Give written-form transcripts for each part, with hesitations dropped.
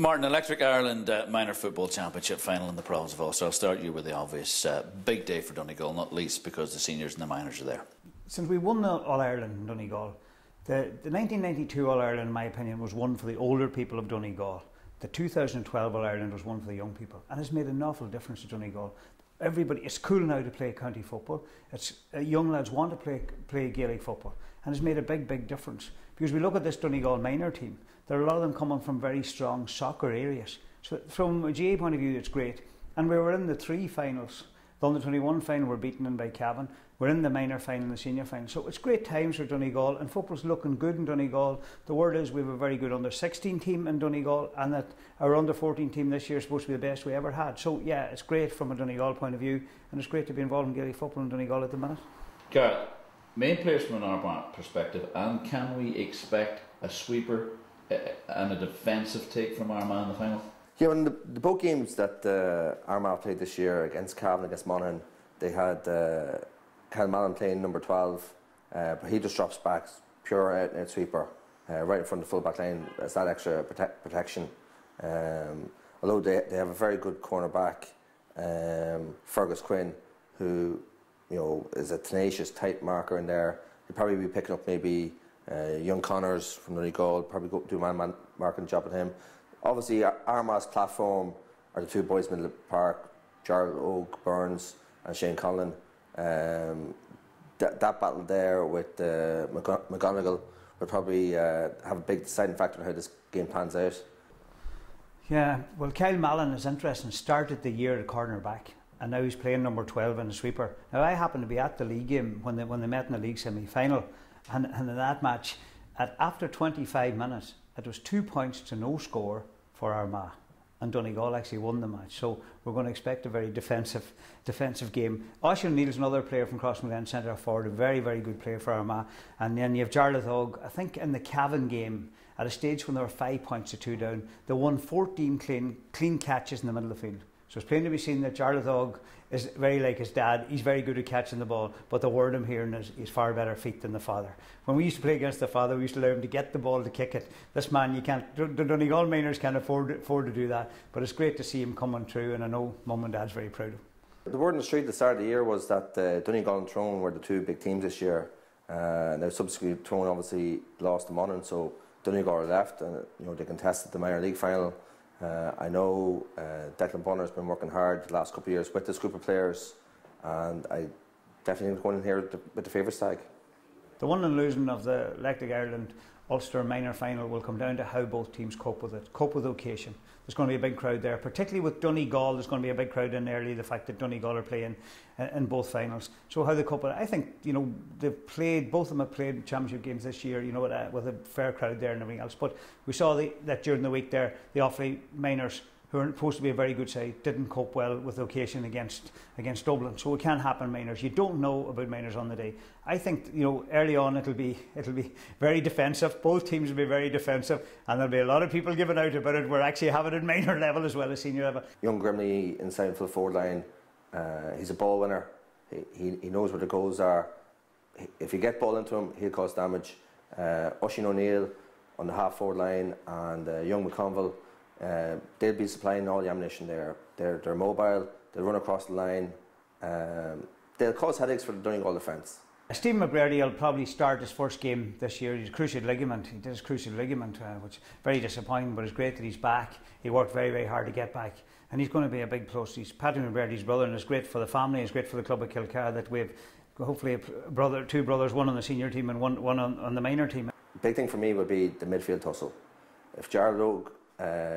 Martin, Electric Ireland Minor Football Championship final in the province of Ulster. I'll start you with the obvious. Big day for Donegal, not least because the seniors and the minors are there. Since we won the All-Ireland in Donegal, the 1992 All-Ireland, in my opinion, was one for the older people of Donegal. The 2012 All-Ireland was one for the young people, and it's made an awful difference to Donegal. Everybody, it's cool now to play county football. It's young lads want to play Gaelic football, and it's made a big difference. Because we look at this Donegal minor team, there are a lot of them coming from very strong soccer areas. So from a GA point of view, it's great. And we were in the three finals. The under-21 final we're beaten in by Cavan. We're in the minor final and the senior final. So it's great times for Donegal, and football's looking good in Donegal. The word is we have a very good under-16 team in Donegal, and that our under-14 team this year is supposed to be the best we ever had. So yeah, it's great from a Donegal point of view, and it's great to be involved in Gaelic football in Donegal at the minute. Gareth, main players from an Armagh perspective, and can we expect a sweeper and a defensive take from Armagh in the final? Yeah, in the both games that Armagh played this year, against Cavan, against Monaghan, they had Kyle Mallon playing number 12, but he just drops back, pure out sweeper, right in front of the full back line. It's that extra protection. Although they have a very good cornerback, Fergus Quinn, who is a tenacious, tight marker in there. He'll probably be picking up maybe young Connors from Donegal, probably go do a man marking job at him. Obviously, Armagh's platform are the two boys in the park, Gerald Oak, Burns and Shane Conlon. That battle there with McGonigal will probably have a big deciding factor in how this game pans out. Yeah, well, Kyle Mallon is interesting. Started the year at cornerback, and now he's playing number 12 in the sweeper. Now, I happened to be at the league game when they met in the league semi-final, and in that match, after 25 minutes, it was 2 points to no score for Armagh, and Donegal actually won the match. So we're going to expect a very defensive game. Oisin O'Neill's another player from Crossmaglen, centre forward, a very good player for Armagh. And then you have Jarlath Og. I think in the Cavan game, at a stage when they were 5 points to 2 down, they won 14 clean catches in the middle of the field. So it's plain to be seen that Jarlath Og is very like his dad. He's very good at catching the ball, but the word I'm hearing is he's far better feet than the father. When we used to play against the father, we used to allow him to get the ball to kick it. This man, you can't. The Donegal minors can't afford to do that. But it's great to see him coming through, and I know Mum and Dad's very proud of him. The word on the street at the start of the year was that Donegal and Tyrone were the two big teams this year. Now subsequently, Tyrone obviously lost to Monaghan, so Donegal are left, and they contested the minor league final. I know Declan Bonner's been working hard the last couple of years with this group of players, and I definitely going in here with the favourites tag. The winning and losing of the Electric Ireland Ulster minor final will come down to how both teams cope with it, cope with the occasion. There's going to be a big crowd there, particularly with Donegal. There's going to be a big crowd in early, the fact that Donegal are playing in both finals. So how they cope with it, I think they've played, both of them have played championship games this year, with a fair crowd there and everything else. But we saw that during the week there, the Offaly minors, who are supposed to be a very good side, didn't cope well with the occasion against Dublin. So it can happen, minors. You don't know about minors on the day. I think early on it'll be very defensive. Both teams will be very defensive, and there'll be a lot of people giving out about it. We're actually having it at minor level as well as senior level. Young Grimley inside for the forward line. He's a ball winner. He knows where the goals are. If you get ball into him, he'll cause damage. Oisin O'Neill on the half forward line, and young McConville. They'll be supplying all the ammunition there. They're mobile, they'll run across the line, they'll cause headaches for the Donegal defence. Stephen McGrady will probably start his first game this year. He's cruciate ligament. He did his cruciate ligament, which is very disappointing, but it's great that he's back. He worked very hard to get back, and he's going to be a big plus. He's Patrick McGrady's brother, and it's great for the family, it's great for the club of Kilcar that we've hopefully two brothers, one on the senior team and one on the minor team. Big thing for me would be the midfield tussle. If Gerald Oak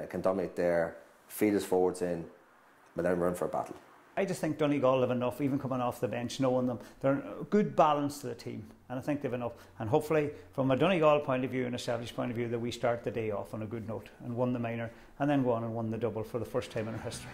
can dominate there, feed his forwards in, but then run for a battle. I just think Donegal have enough, even coming off the bench, knowing them. They're a good balance to the team, and I think they've enough. And hopefully, from a Donegal point of view and established point of view, that we start the day off on a good note and won the minor, and then go on and won the double for the first time in our history.